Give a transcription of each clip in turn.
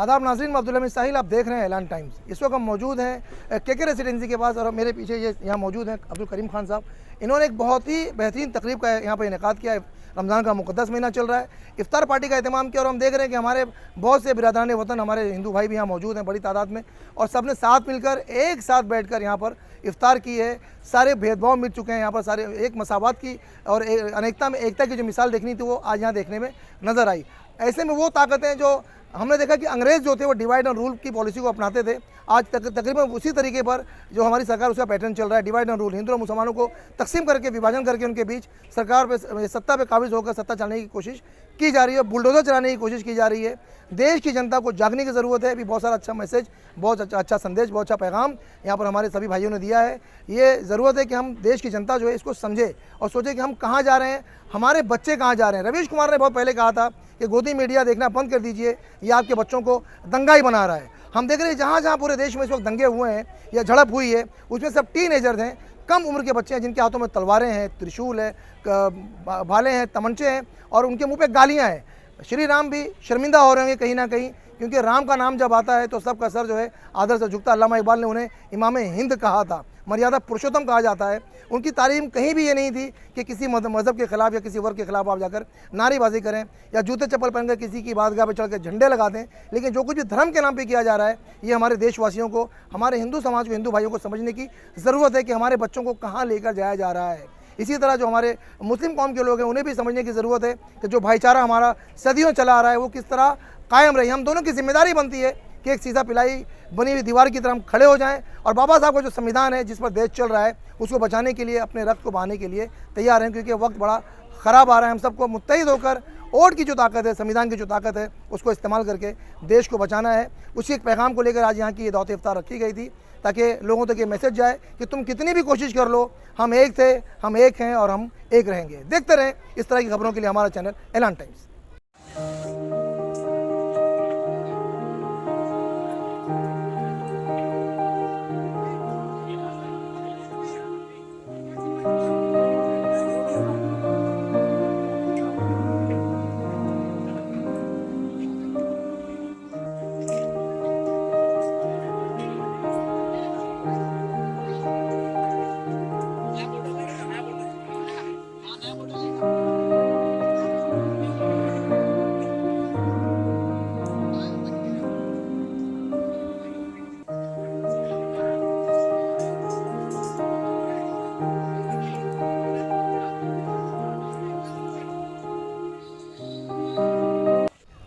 आदाब नाज़रीन, मैं अब्दुल हमीद साहिल, आप देख रहे हैं ऐलान टाइम्स। इस वक्त हम मौजूद हैं के रेसिडेंसी के पास और मेरे पीछे ये यहाँ मौजूद हैं अब्दुल करीम खान साहब। इन्होंने एक बहुत ही बेहतरीन तकरीब का यहाँ पर इनेकाद किया है। रमज़ान का मुक़द्दस महीना चल रहा है, इफ्तार पार्टी का एहतमाम किया और हम देख रहे हैं कि हमारे बहुत से बिरादरान वतन, हमारे हिंदू भाई भी यहाँ मौजूद हैं बड़ी तादाद में, और सब ने साथ मिलकर एक साथ बैठकर यहाँ पर इफ्तार की है। सारे भेदभाव मिट चुके हैं यहाँ पर, सारे एक मसावत की और अनेकता में एकता की जो मिसाल देखनी थी वो आज यहाँ देखने में नज़र आई। ऐसे में वो ताकतें जो हमने देखा कि अंग्रेज़ जो थे वो डिवाइड एंड रूल की पॉलिसी को अपनाते थे, आज तकरीबन उसी तरीके पर जो हमारी सरकार उसका पैटर्न चल रहा है, डिवाइड एंड रूल। हिंदू और मुसलमानों को तकसीम करके, विभाजन करके उनके बीच सरकार पे सत्ता पे काबिज होकर सत्ता चलाने की कोशिश की जा रही है, बुलडोजर चलाने की कोशिश की जा रही है। देश की जनता को जागने की ज़रूरत है। अभी बहुत सारा अच्छा मैसेज, बहुत अच्छा संदेश, बहुत अच्छा पैगाम यहाँ पर हमारे सभी भाइयों ने दिया है। ये ज़रूरत है कि हम देश की जनता जो है इसको समझे और सोचे कि हम कहाँ जा रहे हैं, हमारे बच्चे कहाँ जा रहे हैं। रवीश कुमार ने बहुत पहले कहा था कि गोदी मीडिया देखना बंद कर दीजिए, ये आपके बच्चों को दंगा ही बना रहा है। हम देख रहे हैं जहाँ जहाँ पूरे देश में इस वक्त दंगे हुए हैं या झड़प हुई है, उसमें सब टीनेजर्स हैं, कम उम्र के बच्चे हैं जिनके हाथों में तलवारें हैं, त्रिशूल है, भाले हैं, तमंचे हैं और उनके मुंह पे गालियाँ हैं। श्री राम भी शर्मिंदा हो रहे होंगे कहीं ना कहीं, क्योंकि राम का नाम जब आता है तो सबका सर जो है आदर से झुकता। अल्लामा इकबाल ने उन्हें इमाम हिंद कहा था, मर्यादा पुरुषोत्तम कहा जाता है। उनकी तारीफ कहीं भी ये नहीं थी कि किसी मज़हब के ख़िलाफ़ या किसी वर्ग के ख़िलाफ़ आप जाकर नारेबाजी करें या जूते चप्पल पहनकर किसी की बादगाह पर चढ़कर झंडे लगा दें। लेकिन जो कुछ भी धर्म के नाम पे किया जा रहा है, ये हमारे देशवासियों को, हमारे हिंदू समाज को, हिंदू भाइयों को समझने की ज़रूरत है कि हमारे बच्चों को कहाँ लेकर जाया जा रहा है। इसी तरह जो हमारे मुस्लिम कौम के लोग हैं उन्हें भी समझने की ज़रूरत है कि जो भाईचारा हमारा सदियों चला आ रहा है वो किस तरह कायम रहे। हम दोनों की जिम्मेदारी बनती है कि एक सीधा पिलाई बनी हुई दीवार की तरह हम खड़े हो जाएं और बाबा साहब का जो संविधान है जिस पर देश चल रहा है उसको बचाने के लिए, अपने रक्त को बहाने के लिए तैयार हैं, क्योंकि वक्त बड़ा ख़राब आ रहा है। हम सबको मुत्तहिद होकर वोट की जो ताकत है, संविधान की जो ताकत है, उसको इस्तेमाल करके देश को बचाना है। उसी एक पैगाम को लेकर आज यहाँ की ये दावत इफ्तार रखी गई थी, ताकि लोगों तक ये मैसेज जाए कि तुम कितनी भी कोशिश कर लो, हम एक थे, हम एक हैं और हम एक रहेंगे। देखते रहें इस तरह की खबरों के लिए हमारा चैनल ऐलान टाइम्स।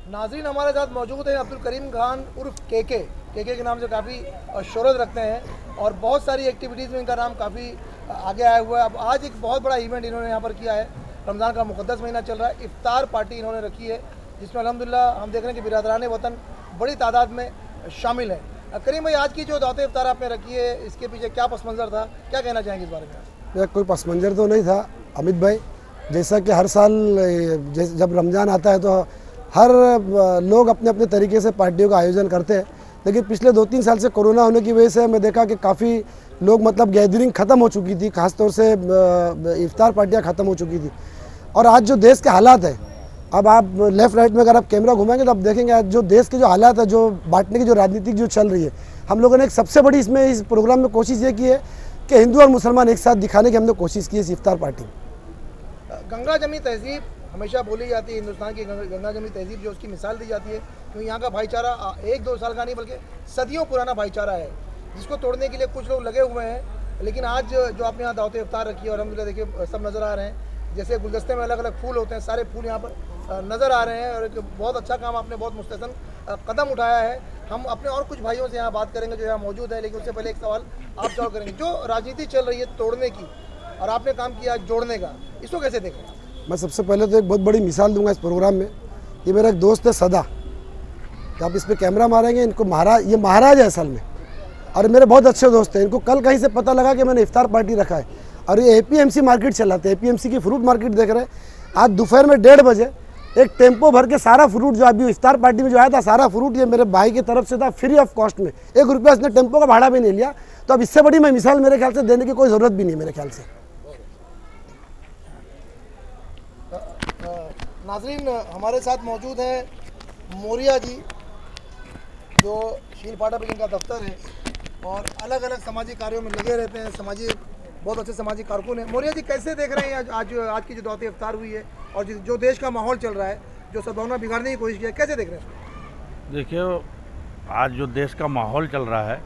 नाज़रीन, हमारे साथ मौजूद हैं अब्दुल करीम खान उर्फ के नाम से काफ़ी शोहरत रखते हैं और बहुत सारी एक्टिविटीज़ में इनका नाम काफ़ी आगे आया हुआ है। अब आज एक बहुत बड़ा इवेंट इन्होंने यहाँ पर किया है। रमज़ान का मुक़द्दस महीना चल रहा है, इफ्तार पार्टी इन्होंने रखी है जिसमें अल्हम्दुलिल्लाह हम देख रहे हैं कि बिरादरान वतन बड़ी तादाद में शामिल है। करीम भाई, आज की जो दावत इफ्तार आपने रखी है इसके पीछे क्या पस मंज़र था, क्या कहना चाहेंगे इस बारे में? कोई पस मंज़र तो नहीं था अमित भाई। जैसा कि हर साल जब रमज़ान आता है तो हर लोग अपने अपने तरीके से पार्टियों का आयोजन करते हैं, लेकिन पिछले 2-3 साल से कोरोना होने की वजह से मैं देखा कि काफ़ी लोग गैदरिंग ख़त्म हो चुकी थी, ख़ासतौर से इफ्तार पार्टियां ख़त्म हो चुकी थी। और आज जो देश के हालात है, अब आप लेफ़्ट राइट में अगर आप कैमरा घुमाएंगे तो आप देखेंगे आज जो देश के जो हालात है, जो बांटने की जो राजनीति जो चल रही है, हम लोगों ने एक सबसे बड़ी इसमें इस प्रोग्राम में कोशिश ये की है कि हिंदू और मुसलमान एक साथ दिखाने की हमने कोशिश की है इस इफ्तार पार्टी में। गंगा जमी तहजीब हमेशा बोली जाती है, हिंदुस्तान की गंगा जमी तहजीब जो उसकी मिसाल दी जाती है, क्योंकि यहाँ का भाईचारा 1-2 साल का नहीं बल्कि सदियों पुराना भाईचारा है, जिसको तोड़ने के लिए कुछ लोग लगे हुए हैं। लेकिन आज जो आपने यहाँ दावत इफ्तार रखी है और अल्हम्दुलिल्लाह देखिए सब नज़र आ रहे हैं, जैसे गुलदस्ते में अलग अलग फूल होते हैं, सारे फूल यहाँ पर नज़र आ रहे हैं और एक बहुत अच्छा काम आपने, बहुत मुस्तहसन कदम उठाया है। हम अपने और कुछ भाइयों से यहाँ बात करेंगे जो यहाँ मौजूद है, लेकिन उससे पहले एक सवाल आप जवाब करेंगे। जो राजनीति चल रही है तोड़ने की और आपने काम किया जोड़ने का, इसको कैसे देखें? मैं सबसे पहले तो एक बहुत बड़ी मिसाल दूंगा इस प्रोग्राम में। ये मेरा एक दोस्त है सदा, आप इस पर कैमरा मारेंगे, इनको ये महाराज है असल में और मेरे बहुत अच्छे दोस्त हैं। इनको कल कहीं से पता लगा कि मैंने इफ्तार पार्टी रखा है और ये APMC मार्केट चलाते हैं, APMC की फ्रूट मार्केट देख रहे हैं। आज दोपहर में 1:30 बजे एक टेम्पो भर के सारा फ्रूट जो अभी इफ्तार पार्टी में जो आया था, सारा फ्रूट ये मेरे भाई की तरफ से था, फ्री ऑफ कॉस्ट में। 1 रुपया इसने टेम्पो का भाड़ा भी नहीं लिया। तो अब इससे बड़ी मैं मिसाल मेरे ख्याल से देने की कोई ज़रूरत भी नहीं मेरे ख्याल से। नाज़रीन, हमारे साथ मौजूद हैं मोरिया जी। जो शील फाटा पे जिनका दफ्तर है और अलग अलग सामाजिक कार्यों में लगे रहते हैं, बहुत अच्छे सामाजिक कारकुन हैं। मौर्य जी कैसे देख रहे हैं आज की जो दावत इफ्तार हुई है और जो देश का माहौल चल रहा है, जो सद्भावना बिगाड़ने की कोशिश की है, कैसे देख रहे हैं? देखिए, आज जो देश का माहौल चल रहा है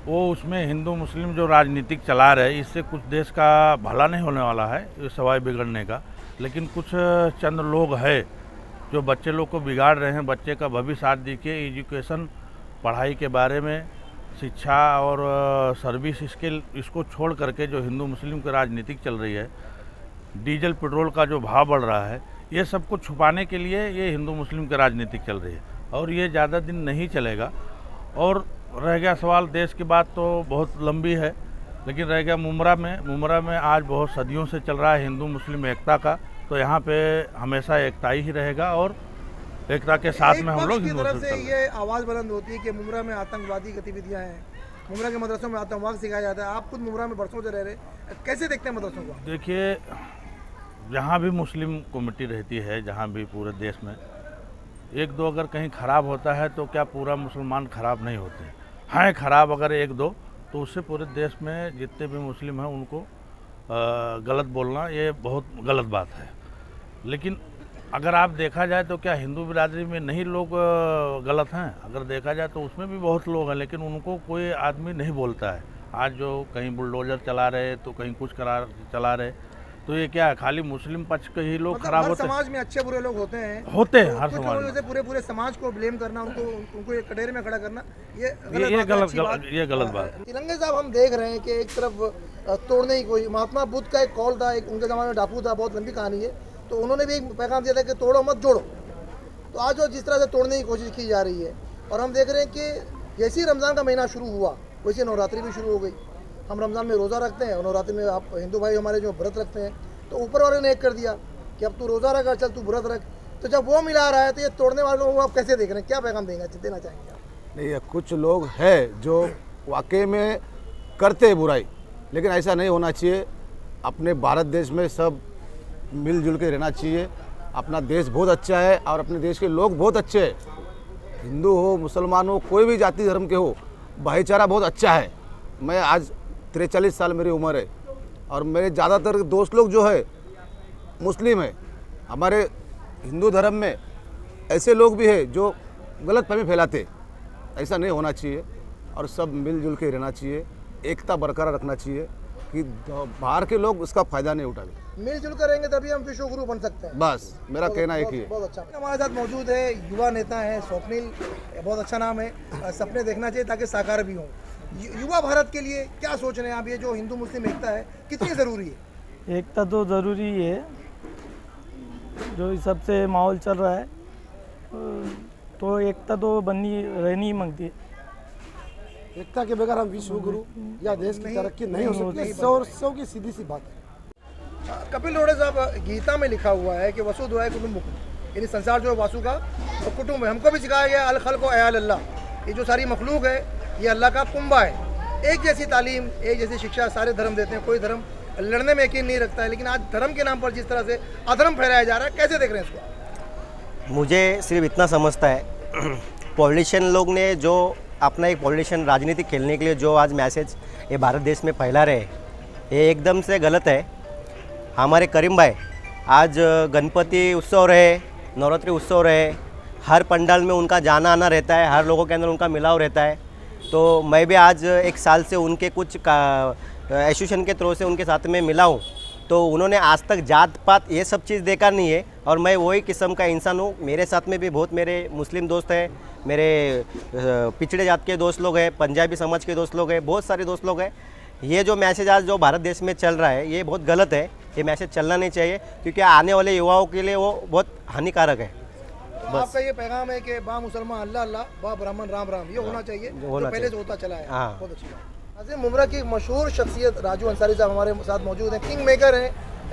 वो उसमें हिंदू मुस्लिम जो राजनीतिक चला रहे, इससे कुछ देश का भला नहीं होने वाला है, ये सवाई बिगड़ने का। लेकिन कुछ चंद लोग हैं जो बच्चे लोग को बिगाड़ रहे हैं। बच्चे का भविष्य आज देखिए, एजुकेशन पढ़ाई के बारे में, शिक्षा और सर्विस स्किल, इसको छोड़ करके जो हिंदू मुस्लिम की राजनीतिक चल रही है, डीजल पेट्रोल का जो भाव बढ़ रहा है, ये सब कुछ छुपाने के लिए ये हिंदू मुस्लिम की राजनीतिक चल रही है और ये ज़्यादा दिन नहीं चलेगा। और रह गया सवाल देश की बात तो बहुत लंबी है, लेकिन रह गया मुमरा में आज बहुत सदियों से चल रहा है हिंदू मुस्लिम एकता का, तो यहाँ पे हमेशा एकता ही रहेगा और एकता के साथ में हम लोग की तरफ से ये आवाज़ बुलंद होती है कि मुमरा में आतंकवादी गतिविधियाँ हैं, मुमरा के मदरसों में आतंकवाद सिखाया जाता है। आप खुद मुमरा में बरसों से रह रहे, कैसे देखते हैं मदरसों को? देखिए, जहाँ भी मुस्लिम कमेटी रहती है, जहाँ भी पूरे देश में एक दो अगर कहीं ख़राब होता है तो क्या पूरा मुसलमान ख़राब नहीं होते हैं? ख़राब अगर एक दो, तो उससे पूरे देश में जितने भी मुस्लिम हैं उनको गलत बोलना ये बहुत गलत बात है। लेकिन अगर आप देखा जाए तो क्या हिंदू बिरादरी में नहीं लोग गलत हैं? अगर देखा जाए तो उसमें भी बहुत लोग हैं, लेकिन उनको कोई आदमी नहीं बोलता है। आज जो कहीं बुलडोजर चला रहे तो कहीं कुछ चला रहे, तो ये क्या है, खाली मुस्लिम पक्ष के ही लोग खराब होते हैं? समाज में अच्छे बुरे लोग होते हैं हर समाज में। पूरे समाज को ब्लेम करना, उनको एक कटोरे में खड़ा करना, ये गलत बात। तिरंगे साहब, हम देख रहे हैं कि एक तरफ तोड़ने की कोई, महात्मा बुद्ध का एक कॉल था, एक उनके ज़माने में डाकू था, बहुत लंबी कहानी है, तो उन्होंने भी एक पैगाम दिया था कि तोड़ो मत जोड़ो। तो आज जो जिस तरह से तोड़ने की कोशिश की जा रही है, और हम देख रहे हैं कि जैसे ही रमज़ान का महीना शुरू हुआ वैसे नवरात्रि भी शुरू हो गई। हम रमज़ान में रोज़ा रखते हैं और नवरात्रि में आप हिंदू भाई हमारे जो व्रत रखते हैं, तो ऊपर वाले ने एक कर दिया कि अब तू रोज़ा रख, चल तू व्रत रख। तो जब वो मिला रहा है तो ये तोड़ने वाले लोगों को आप कैसे देख रहे हैं? क्या पैगाम देना चाहेंगे आप? नहीं, कुछ लोग हैं जो वाकई में करते हैं बुराई, लेकिन ऐसा नहीं होना चाहिए। अपने भारत देश में सब मिलजुल के रहना चाहिए। अपना देश बहुत अच्छा है और अपने देश के लोग बहुत अच्छे हैं। हिंदू हो, मुसलमान हो, कोई भी जाति धर्म के हो, भाईचारा बहुत अच्छा है। मैं आज 43 साल मेरी उम्र है और मेरे ज़्यादातर दोस्त लोग जो है मुस्लिम है। हमारे हिंदू धर्म में ऐसे लोग भी हैं जो गलतफहमी फैलाते, ऐसा नहीं होना चाहिए और सब मिलजुल के रहना चाहिए, एकता बरकरार रखना चाहिए कि बाहर के लोग उसका फ़ायदा नहीं उठाए। मिलजुल कर रहेंगे तभी हम विश्व गुरु बन सकते हैं। बस मेरा कहना एक ही है। बहुत अच्छा। हमारे साथ मौजूद है युवा नेता है स्वप्निल, बहुत अच्छा नाम है। सपने देखना चाहिए ताकि साकार भी हों। युवा भारत के लिए क्या सोच रहे हैं आप? ये जो हिंदू मुस्लिम एकता है कितनी ज़रूरी है? एकता तो ज़रूरी है, जो इस सबसे माहौल चल रहा है तो एकता तो रहनी ही मांगती है। एकता के बगैर हम विश्व गुरु या देश की तरक्की नहीं हो सकती। सौ की सीधी सी बात है। कपिल रोड़े साहब, गीता में लिखा हुआ है कि वसुधैव कुटुम्बकम, यानी संसार जो है वासु का कुटुंब है। हमको भी सिखाया गया अल खल्क़ु अयाल अल्लाह, ये जो सारी मखलूक है ये अल्लाह का कुंबा है। एक जैसी तालीम, एक जैसी शिक्षा सारे धर्म देते हैं, कोई धर्म लड़ने में यकीन नहीं रखता है, लेकिन आज धर्म के नाम पर जिस तरह से अधर्म फैलाया जा रहा है, कैसे देख रहे हैं इसको? मुझे सिर्फ इतना समझता है, पॉलिटिशियन लोग ने जो अपना एक पॉलिटिशियन राजनीति खेलने के लिए जो आज मैसेज ये भारत देश में फैला रहे, ये एकदम से गलत है। हमारे करीम भाई आज गणपति उत्सव रहे, नवरात्रि उत्सव रहे, हर पंडाल में उनका जाना आना रहता है, हर लोगों के अंदर उनका मिलाव रहता है। तो मैं भी आज एक साल से उनके कुछ एसोसिएशन के थ्रू से उनके साथ में मिला हूँ, तो उन्होंने आज तक जात पात ये सब चीज़ देखा नहीं है और मैं वही किस्म का इंसान हूँ। मेरे साथ में भी बहुत मेरे मुस्लिम दोस्त हैं, मेरे पिछड़े जात के दोस्त लोग हैं, पंजाबी समाज के दोस्त लोग हैं, बहुत सारे दोस्त लोग हैं। ये जो मैसेज आज जो भारत देश में चल रहा है ये बहुत गलत है, ये मैसेज चलना नहीं चाहिए, क्योंकि आने वाले युवाओं के लिए वो बहुत हानिकारक है। आपका ये पैगाम है कि बा मुसलमान अल्लाह अल्लाह, बा ब्राह्मण राम राम, ये होना चाहिए जो पहले से होता चला है। बहुत अच्छी बात। नाज़िम, मुमरा की मशहूर शख्सियत राजू अंसारी साहब हमारे साथ मौजूद हैं। किंग मेकर हैं,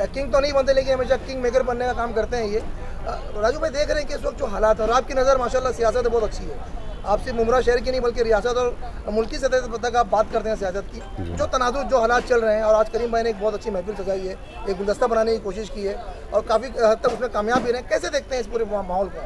किंग तो नहीं बनते लेकिन हमेशा किंग मेकर बनने का काम करते हैं ये। राजू भाई, देख रहे हैं कि इस वक्त जो हालात है, और आपकी नज़र माशाल्लाह सियासत बहुत अच्छी है, आप सिर्फ मुमरा शहर की नहीं बल्कि रियासत और मुल्की सतह तक आप बात करते हैं सियासत की। जो तनाज़ुर जो हालात चल रहे हैं, और आज करीम भाई ने एक बहुत अच्छी महफिल सजाई है, एक गुलदस्ता बनाने की कोशिश की है और काफ़ी हद तक उसमें कामयाब भी रहे, कैसे देखते हैं इस पूरे माहौल को?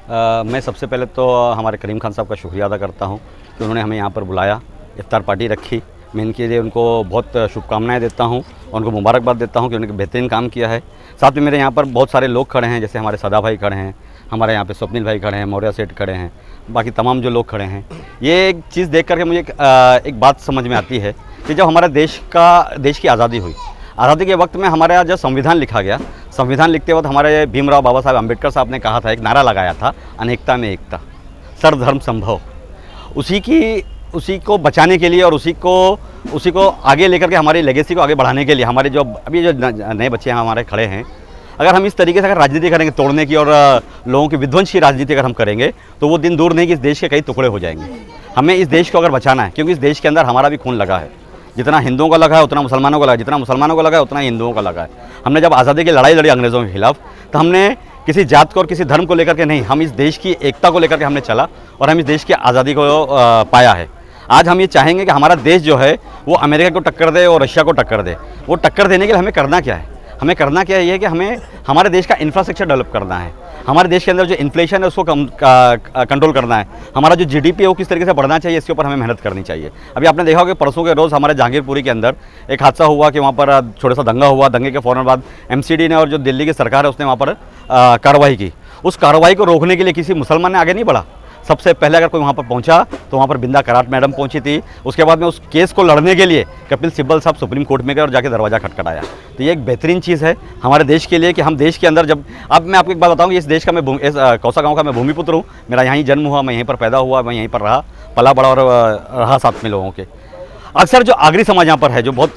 मैं सबसे पहले तो हमारे करीम खान साहब का शुक्रिया अदा करता हूं कि उन्होंने हमें यहाँ पर बुलाया, इफ्तार पार्टी रखी। मैं इनके लिए उनको बहुत शुभकामनाएं देता हूं और उनको मुबारकबाद देता हूं कि उन्होंने बेहतरीन काम किया है। साथ में मेरे यहाँ पर बहुत सारे लोग खड़े हैं, जैसे हमारे सदा भाई खड़े हैं, हमारे यहाँ पे स्वप्निल भाई खड़े हैं, मौर्य सेठ खड़े हैं, बाकी तमाम जो लोग खड़े हैं। ये एक चीज़ देख करके मुझे एक बात समझ में आती है कि जब हमारे देश की आज़ादी हुई, आज़ादी के वक्त में हमारे यहाँ जब संविधान लिखा गया, संविधान लिखते वक्त हमारे भीमराव बाबा साहब अम्बेडकर साहब ने कहा था, एक नारा लगाया था, अनेकता में एकता, सर्वधर्म संभव। उसी को बचाने के लिए और उसी को आगे लेकर के हमारी लेगेसी को आगे बढ़ाने के लिए हमारे जो अभी जो नए बच्चे यहाँ हमारे खड़े हैं, अगर हम इस तरीके से अगर राजनीति करेंगे तोड़ने की और लोगों की विध्वंस की राजनीति अगर हम करेंगे तो वो दिन दूर नहीं कि इस देश के कई टुकड़े हो जाएंगे। हमें इस देश को अगर बचाना है, क्योंकि इस देश के अंदर हमारा भी खून लगा है, जितना हिंदुओं का लगा है उतना मुसलमानों का लगा है, जितना मुसलमानों का लगा है उतना हिंदुओं का लगा है। हमने जब आज़ादी की लड़ाई लड़ी अंग्रेज़ों के खिलाफ, तो हमने किसी जात को और किसी धर्म को लेकर के नहीं, हम इस देश की एकता को लेकर के हमने चला और हम इस देश की आज़ादी को पाया है। आज हम ये चाहेंगे कि हमारा देश जो है वो अमेरिका को टक्कर दे और रशिया को टक्कर दे। वो टक्कर देने के लिए हमें करना क्या है? हमें करना क्या है ये कि हमें हमारे देश का इंफ्रास्ट्रक्चर डेवलप करना है, हमारे देश के अंदर जो इन्फ्लेशन है उसको कंट्रोल करना है, हमारा जो जीडीपी है वो किस तरीके से बढ़ना चाहिए, इसके ऊपर हमें मेहनत करनी चाहिए। अभी आपने देखा होगा परसों के रोज़ हमारे जहांगीरपुरी के अंदर एक हादसा हुआ कि वहाँ पर छोटा सा दंगा हुआ। दंगे के फ़ौरन बाद एमसीडी ने और जो दिल्ली की सरकार है उसने वहाँ पर कार्रवाई की। उस कार्रवाई को रोकने के लिए किसी मुसलमान ने आगे नहीं बढ़ा। सबसे पहले अगर कोई वहाँ पर पहुँचा तो वहाँ पर बिंदा कराट मैडम पहुँची थी। उसके बाद में उस केस को लड़ने के लिए कपिल सिब्बल साहब सुप्रीम कोर्ट में गए और जाके दरवाज़ा खटखटाया। तो ये एक बेहतरीन चीज़ है हमारे देश के लिए कि हम देश के अंदर जब, अब मैं आपको एक बात बताऊँ, इस देश का मैं इस कौसा गाँव का मैं भूमिपुत्र हूँ। मेरा यहीं जन्म हुआ, मैं यहीं पर पैदा हुआ, मैं यहीं पर रहा, पला बड़ा और रहा साथ में लोगों के। अक्सर जो आगरी समाज यहाँ पर है, जो बहुत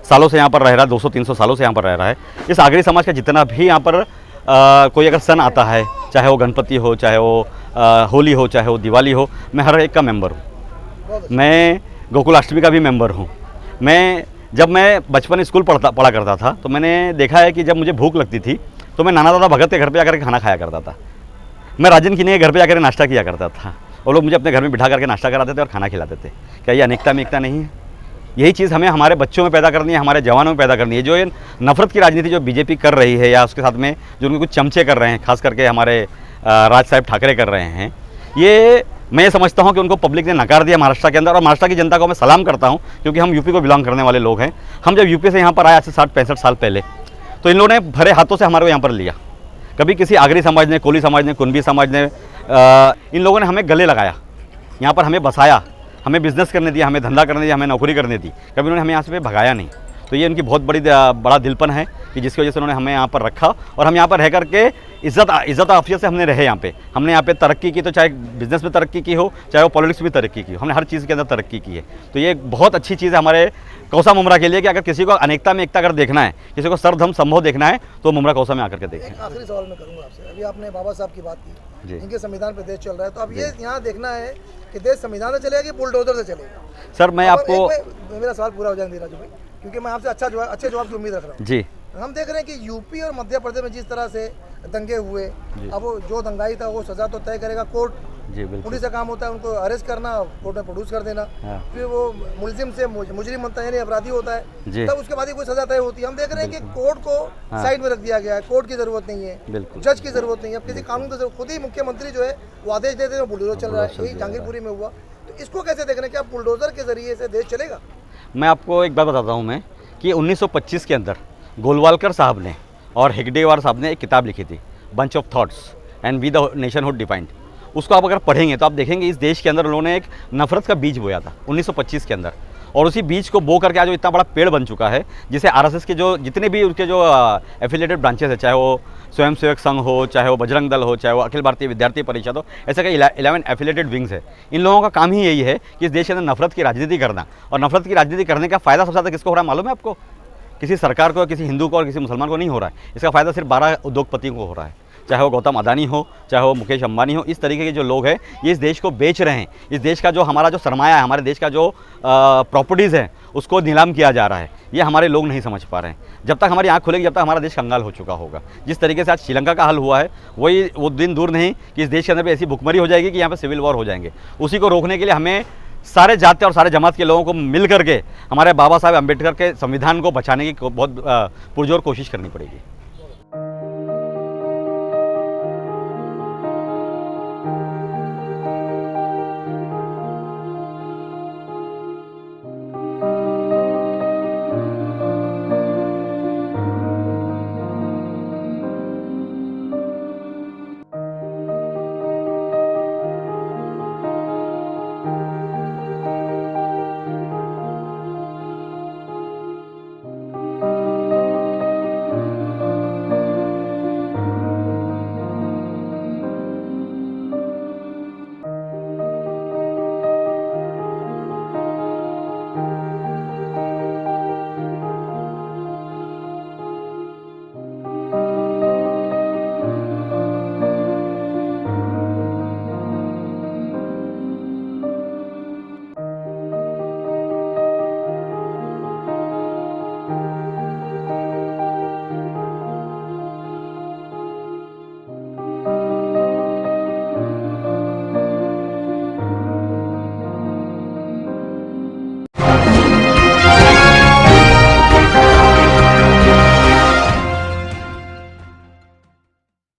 सालों से यहाँ पर रह रहा है, 200-300 सालों से यहाँ पर रह रहा है, इस आगरी समाज का जितना भी यहाँ पर कोई अगर सन आता है, चाहे वो गणपति हो, चाहे वो होली हो, चाहे वो दिवाली हो, मैं हर एक का मेंबर हूँ। मैं गोकुलाष्टमी का भी मेंबर हूँ। जब मैं बचपन स्कूल पढ़ा करता था तो मैंने देखा है कि जब मुझे भूख लगती थी तो मैं नाना दादा भगत के घर पे जाकर खाना खाया करता था। मैं राजन किन्हीं के घर पे जाकर नाश्ता किया करता था और लोग मुझे अपने घर में बिठा करके नाश्ता कराते थे और खाना खिलाते थे। क्या ये अनेकता में एकता नहीं है? यही चीज़ हमें हमारे बच्चों में पैदा करनी है, हमारे जवानों में पैदा करनी है। जो ये नफरत की राजनीति जो बीजेपी कर रही है या उसके साथ में जो उनके कुछ चमचे कर रहे हैं, खास करके हमारे राज साहब ठाकरे कर रहे हैं, ये मैं ये समझता हूँ कि उनको पब्लिक ने नकार दिया महाराष्ट्र के अंदर। और महाराष्ट्र की जनता को मैं सलाम करता हूँ क्योंकि हम यूपी को बिलोंग करने वाले लोग हैं। हम जब यूपी से यहाँ पर आए आज से 60-65 साल पहले, तो इन लोगों ने भरे हाथों से हमारे को यहाँ पर लिया। कभी किसी आगरी समाज ने, कोली समाज ने, कुनबी समाज ने, इन लोगों ने हमें गले लगाया, यहाँ पर हमें बसाया, हमें बिज़नेस करने दिया, हमें धंधा करने दिया, हमें नौकरी करने दी। कभी उन्होंने हमें यहाँ से भगाया नहीं। तो ये उनकी बहुत बड़ा दिलपन है कि जिसकी वजह से उन्होंने हमें यहाँ पर रखा और हम यहाँ पर रह करके इज़्ज़त आफियत से हमने रहे यहाँ पे। हमने यहाँ पे तरक्की की, तो चाहे बिज़नेस में तरक्की की हो, चाहे वो पॉलिटिक्स में तरक्की की हो, हमने हर चीज़ के अंदर तरक्की की है। तो ये एक बहुत अच्छी चीज़ है हमारे कौसा मुमरा के लिए कि अगर किसी को अनेकता में एकता अगर देखना है, किसी को सर्वधर्म संभव देखना है, तो मुमरा कौसा में आकर के देखें। आखिरी सवाल मैं करूँगा आपसे। अभी आपने बाबा साहब की बात की, जी। इनके संविधान पे देश चल रहा है, तो अब ये यहाँ देखना है कि देश संविधान से चलेगा कि बुलडोजर से चलेगा? सर मैं आपको, मेरा सवाल पूरा हो जाएगा राजू भाई, क्योंकि मैं आपसे अच्छे जवाब की उम्मीद रख रहा हूँ। जी, हम देख रहे हैं कि यूपी और मध्य प्रदेश में जिस तरह से दंगे हुए, अब वो जो दंगाई था वो सजा तो तय करेगा कोर्ट। जी बिल्कुल। पुलिस का काम होता है उनको अरेस्ट करना, कोर्ट में प्रोड्यूस कर देना, फिर वो मुलजिम से मुजरिम बनता है, यानी अपराधी होता है, तब उसके बाद ही कोई सजा तय होती है। हम देख रहे हैं कि कोर्ट को साइड में रख दिया गया है, कोर्ट की जरूरत नहीं है, जज की जरूरत नहीं है, अब किसी कानून की जरूरत, खुद ही मुख्यमंत्री जो है वो आदेश देते हैं, बुलडोजर चल रहा है। यही जहांगीरपुरी में हुआ। तो इसको कैसे देख रहे हैं कि अब बुलडोजर के जरिए से देश चलेगा? मैं आपको एक बात बताता हूँ मैं कि 1925 के अंदर गोलवालकर साहब ने और हेगडेवार साहब ने एक किताब लिखी थी, bunch of thoughts and we the nationhood defined. उसको आप अगर पढ़ेंगे तो आप देखेंगे इस देश के अंदर उन्होंने एक नफरत का बीज बोया था 1925 के अंदर, और उसी बीज को बो करके आज इतना बड़ा पेड़ बन चुका है जिसे आरएसएस के जो जितने भी उसके जो एफिलिएटेड ब्रांचेस है, चाहे वो स्वयंसेवक संघ हो, चाहे वो बजरंग दल हो, चाहे वो अखिल भारतीय विद्यार्थी परिषद हो, ऐसे कई 11 एफिलिएटेड विंग्स है। इन लोगों का काम ही यही है कि इस देश के अंदर नफरत की राजनीति करना, और नफरत की राजनीति करने का फ़ायदा सबसे ज़्यादा किसको हो रहा है मालूम है आपको? किसी सरकार को, किसी हिंदू को और किसी मुसलमान को नहीं हो रहा है। इसका फ़ायदा सिर्फ 12 उद्योगपतियों को हो रहा है, चाहे वो गौतम अदानी हो, चाहे वो मुकेश अंबानी हो। इस तरीके के जो लोग हैं ये इस देश को बेच रहे हैं। इस देश का जो हमारा जो सरमाया है, हमारे देश का जो प्रॉपर्टीज़ है, उसको नीलाम किया जा रहा है। ये हमारे लोग नहीं समझ पा रहे हैं। जब तक हमारी आँख खुलेगी, जब तक हमारा देश कंगाल हो चुका होगा। जिस तरीके से आज श्रीलंका का हाल हुआ है, वो दिन दूर नहीं कि इस देश के अंदर भी ऐसी भुखमरी हो जाएगी कि यहाँ पर सिविल वॉर हो जाएंगे। उसी को रोकने के लिए हमें सारे जाति और सारे जमात के लोगों को मिल करके हमारे बाबा साहब अम्बेडकर के संविधान को बचाने की बहुत पुरजोर कोशिश करनी पड़ेगी।